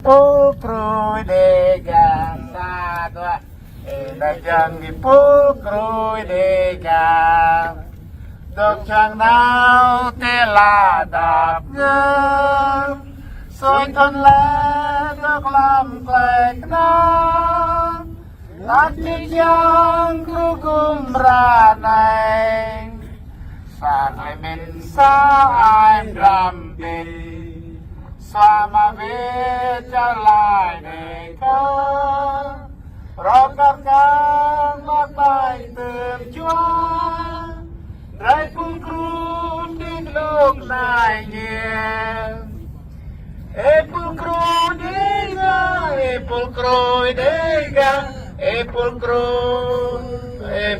pulcru de gasa ina jangi pulcru de ga độc chẳng nào tê là đạp ngơ xôi thân lẽ được làm lệch nó lạc đi giang khu cung ra này sạc lại mình sao ai làm tình sao mà biết trở lại để có rồi các con mắc bài từng chúa Rai pulcru di lúc này nhiều pulcru đi ga pulcru đi ga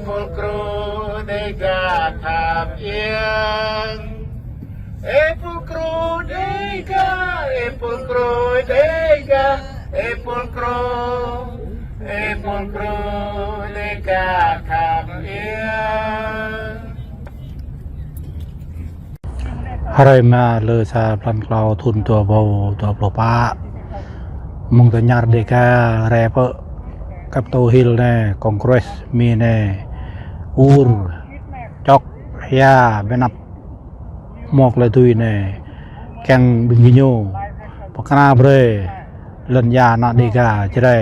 pulcru đi ga tháp yên pulcru đi ga pulcru đi ga pulcru đi ga tháp yên Hari ma le sa plan klau thun tua bau tua pelopa mung ta nyar deka repe Capitol Hill ne Congress mi ne ur chok ya benap mok le tui ne keng binginyo pakana bre len ya na deka chre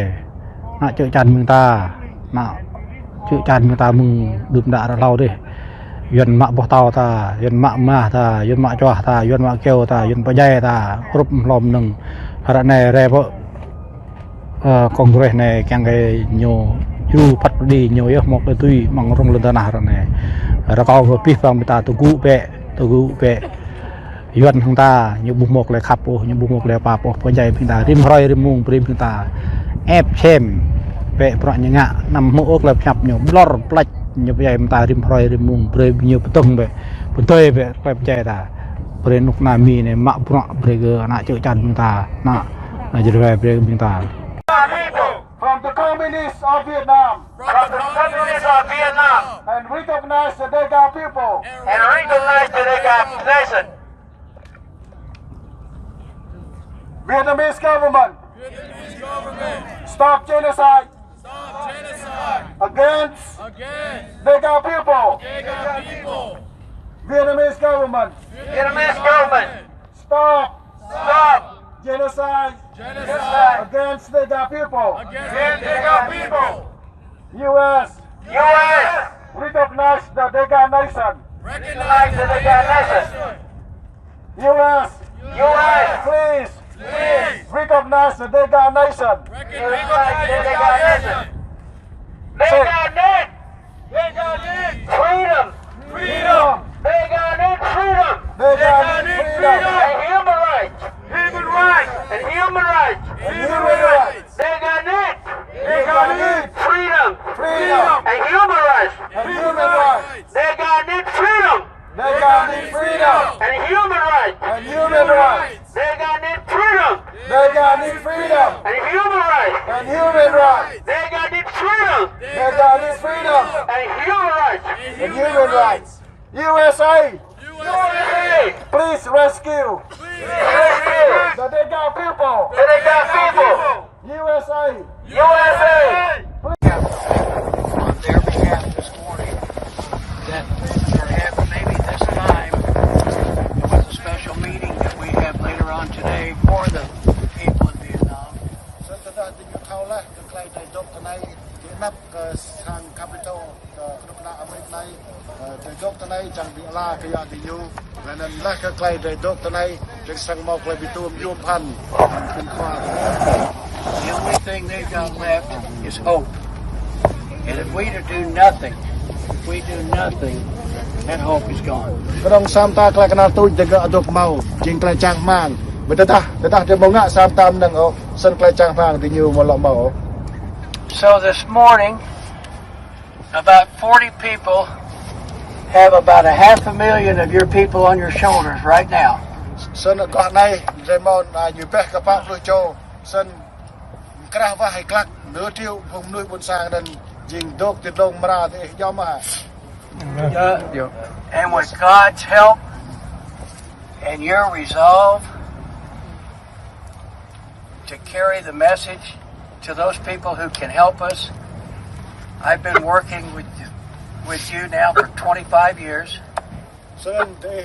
na cheu chan mung ta na cheu chan mung ta mung đùm đã ra lau đi yun mak boh tau ta yun mak mah ta yun mak choah ta yun mak kêu ta yun pajai ta rup lom nung hara ne repo Congress ne kyang cái nyo yu pat đi nyo yeh mok le tui mang rong le tanah hara ne ra kau ko pih pang ta tu gu pe yun hang ta nyu bu mok le khap po nyu bu mok le pa po pajai phing ta rim roi rim mung prim phing ta ep chem pe pro nyanga nam mo ok le phap nyo blor plach nhiều bây giờ ta rim roi rim mung pre nhiều betung be betul be klep cai ta pre nuk nami ne mak prak pre ge anak ceu chan ta na jadi pre ta from the communists of Vietnam and recognize the Deca people nation Vietnamese government stop genocide against Deca people. Vietnamese government. Stop genocide against Deca people. U.S. recognize the Deca nation. U.S. please recognize the Deca nation. They got freedom. They got freedom. And human rights. And human rights. They got freedom. And human rights. They got freedom. And human rights. They got freedom. And human rights. They got freedom. And human rights. USA. Please rescue. The Deca people. USA. On their behalf this morning that perhaps maybe this time was a special meeting that we have later on today for the people in Vietnam. nắp sang capital lúc nào America này để dốc tới này chẳng bị la cái gì nhiều nên là cái cây để dốc tới này chẳng sang mọc lại bị tuôn yum pan kinh khoa. The only thing they've got left is hope. And if we do nothing, that hope is gone. Cái đồng Santa cái nào tôi để cái đục màu chính cái trang mang. Betul tak dia mengak samtam nang oh sen kelecang phang thì nhiều một lọ màu. So this morning, about 40 people have about 500,000 of your people on your shoulders right now. Sen gọn này Raymond như pe kapak lu cho sen kerah va hai klak nửa triệu vùng nuôi buôn sang dan jing dok ti dong mara ti jom ha. And with God's help and your resolve, to carry the message to those people who can help us. I've been working with you now for 25 years. Sơn để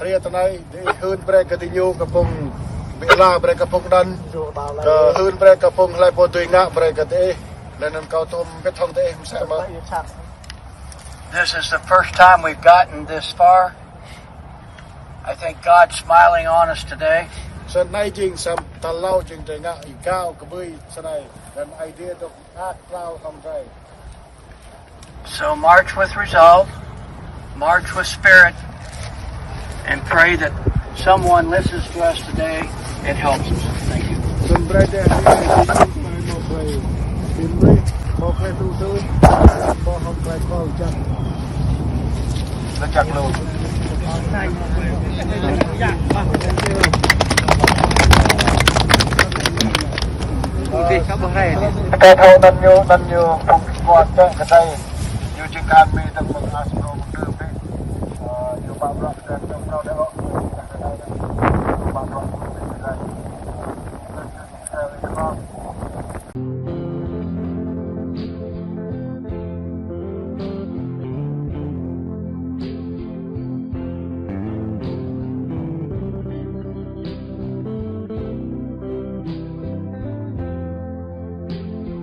ria tận này để hơn bre cái tình yêu cái phong bị la bre cái phong đan hơn bre cái phong lại bộ tuổi ngã bre cái thế nên anh cao tôm biết thông thế em sẽ mà. This is the first time we've gotten this far. I think God's smiling on us today. Sơn nay chừng sam ta lau chừng trời ngã cao cái bơi sơn này dan idea được ác lao không trái. So march with resolve, march with spirit, and pray that someone listens to us today and helps us. Thank you. Sơn bre để một bre tìm bre một bre tu tu một không bre câu chắc nó chặt luôn. Cái thâu năn nhô phục quạt cái đây như chỉ cần mi tầm một